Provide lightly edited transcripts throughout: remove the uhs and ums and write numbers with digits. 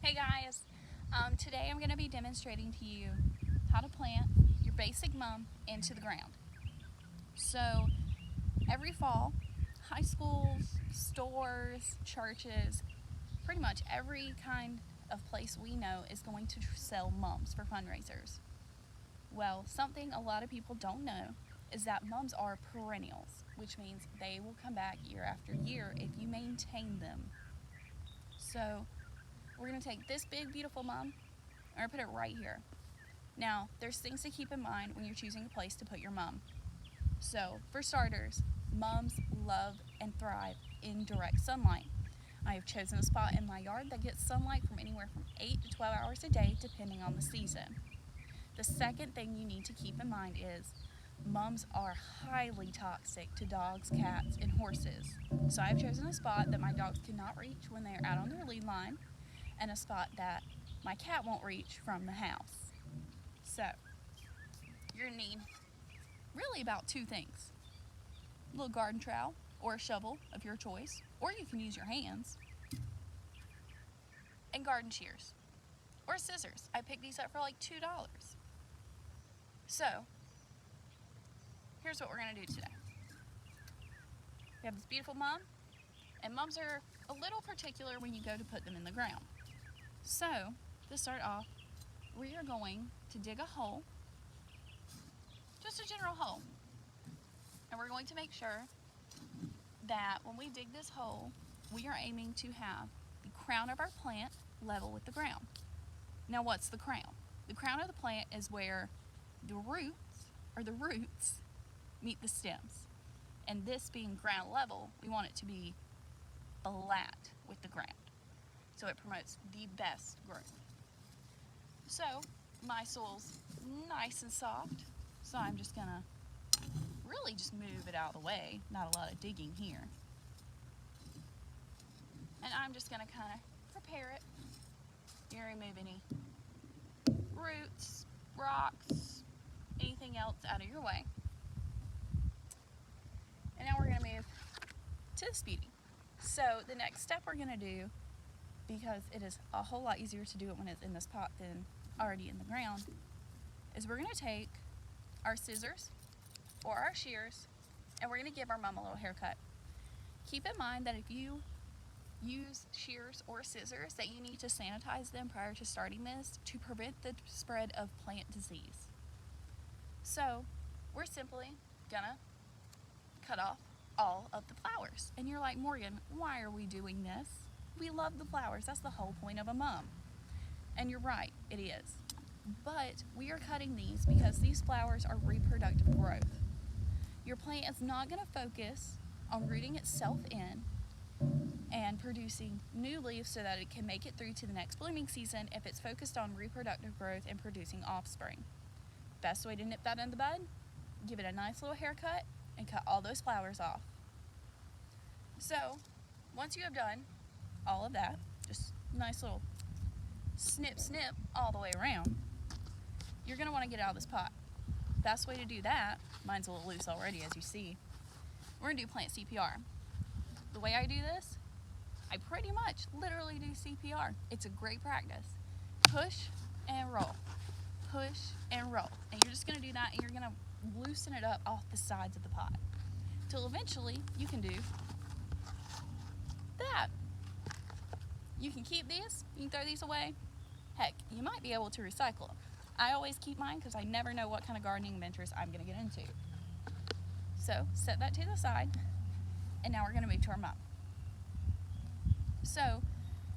Hey guys, today I'm going to be demonstrating to you how to plant your basic mum into the ground. So every fall, high schools, stores, churches, pretty much every kind of place we know is going to sell mums for fundraisers. Well, something a lot of people don't know is that mums are perennials, which means they will come back year after year if you maintain them. So we're going to take this big beautiful mum and we're going to put it right here. Now, there's things to keep in mind when you're choosing a place to put your mum. So, for starters, mums love and thrive in direct sunlight. I have chosen a spot in my yard that gets sunlight from anywhere from 8 to 12 hours a day depending on the season. The second thing you need to keep in mind is mums are highly toxic to dogs, cats, and horses. So I've chosen a spot that my dogs cannot reach when they are out on their lead line, and a spot that my cat won't reach from the house. So, you're going to need really about two things. A little garden trowel or a shovel of your choice, or you can use your hands, and garden shears or scissors. I picked these up for like $2. So, here's what we're going to do today. We have this beautiful mum, and mums are a little particular when you go to put them in the ground. So, to start off, we are going to dig a hole, just a general hole. And we're going to make sure that when we dig this hole, we are aiming to have the crown of our plant level with the ground. Now, what's the crown? The crown of the plant is where the roots meet the stems. And this being ground level, we want it to be flat with the ground, so it promotes the best growth. So my soil's nice and soft, so I'm just gonna really just move it out of the way, not a lot of digging here. And I'm just gonna kind of prepare it. You're gonna remove any roots, rocks, anything else out of your way. And now we're gonna move to this beauty. So the next step we're gonna do, because it is a whole lot easier to do it when it's in this pot than already in the ground, is we're gonna take our scissors or our shears and we're gonna give our mum a little haircut. Keep in mind that if you use shears or scissors, that you need to sanitize them prior to starting this to prevent the spread of plant disease. So we're simply gonna cut off all of the flowers. And you're like, Morgan, why are we doing this? We love the flowers. That's the whole point of a mum. And you're right, it is. But we are cutting these because these flowers are reproductive growth. Your plant is not going to focus on rooting itself in and producing new leaves so that it can make it through to the next blooming season if it's focused on reproductive growth and producing offspring. Best way to nip that in the bud, give it a nice little haircut and cut all those flowers off. So, once you have done all of that, just nice little snip snip all the way around, you're going to want to get it out of this pot. Best way to do that, mine's a little loose already as you see, we're going to do plant CPR. The way I do this, I pretty much literally do CPR. It's a great practice. Push and roll. Push and roll. And you're just going to do that, and you're going to loosen it up off the sides of the pot till eventually you can do that. You can keep these, you can throw these away. Heck, you might be able to recycle them. I always keep mine because I never know what kind of gardening adventures I'm going to get into. So set that to the side, and now we're going to move to our mum. So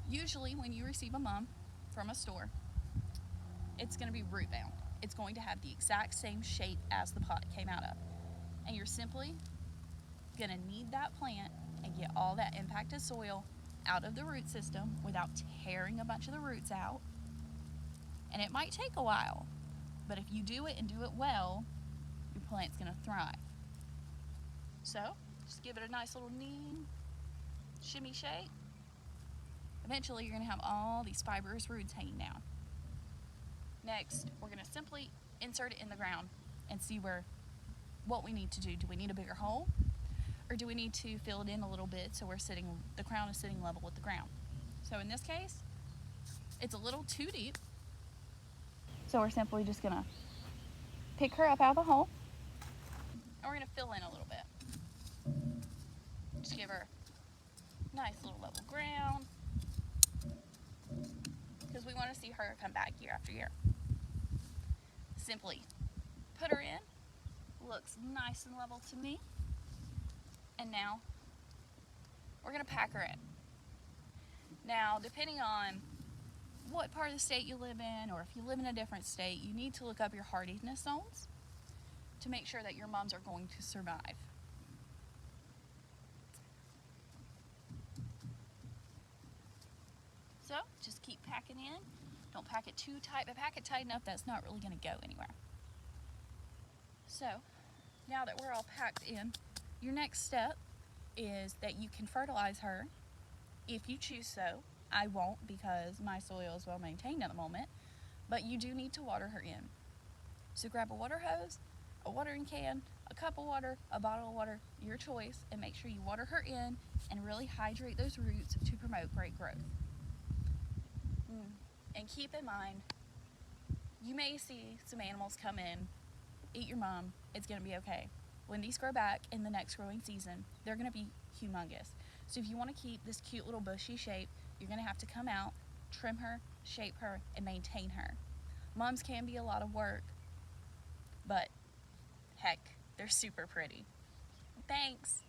usually when you receive a mum from a store, it's going to be root bound. It's going to have the exact same shape as the pot it came out of. And you're simply going to knead that plant and get all that impacted soil out of the root system without tearing a bunch of the roots out. And it might take a while, but if you do it and do it well, your plant's going to thrive. So just give it a nice little knead, shimmy shake. Eventually you're going to have all these fibrous roots hanging down. Next, we're going to simply insert it in the ground and see what we need to do. Do we need a bigger hole, or do we need to fill it in a little bit so the crown is sitting level with the ground? So in this case, it's a little too deep. So we're simply just gonna pick her up out of the hole, and we're gonna fill in a little bit. Just give her a nice little level ground, because we want to see her come back year after year. Simply put her in, looks nice and level to me, and now we're gonna pack her in. Now, depending on what part of the state you live in, or if you live in a different state, you need to look up your hardiness zones to make sure that your mums are going to survive. So just keep packing in. Don't pack it too tight, but pack it tight enough that it's not really going to go anywhere. So now that we're all packed in, your next step is that you can fertilize her if you choose so. I won't, because my soil is well maintained at the moment, but you do need to water her in. So grab a water hose, a watering can, a cup of water, a bottle of water, your choice, and make sure you water her in and really hydrate those roots to promote great growth. And keep in mind, you may see some animals come in, eat your mom, it's going to be okay. When these grow back in the next growing season, they're going to be humongous. So if you want to keep this cute little bushy shape, you're going to have to come out, trim her, shape her, and maintain her. Mums can be a lot of work, but heck, they're super pretty. Thanks.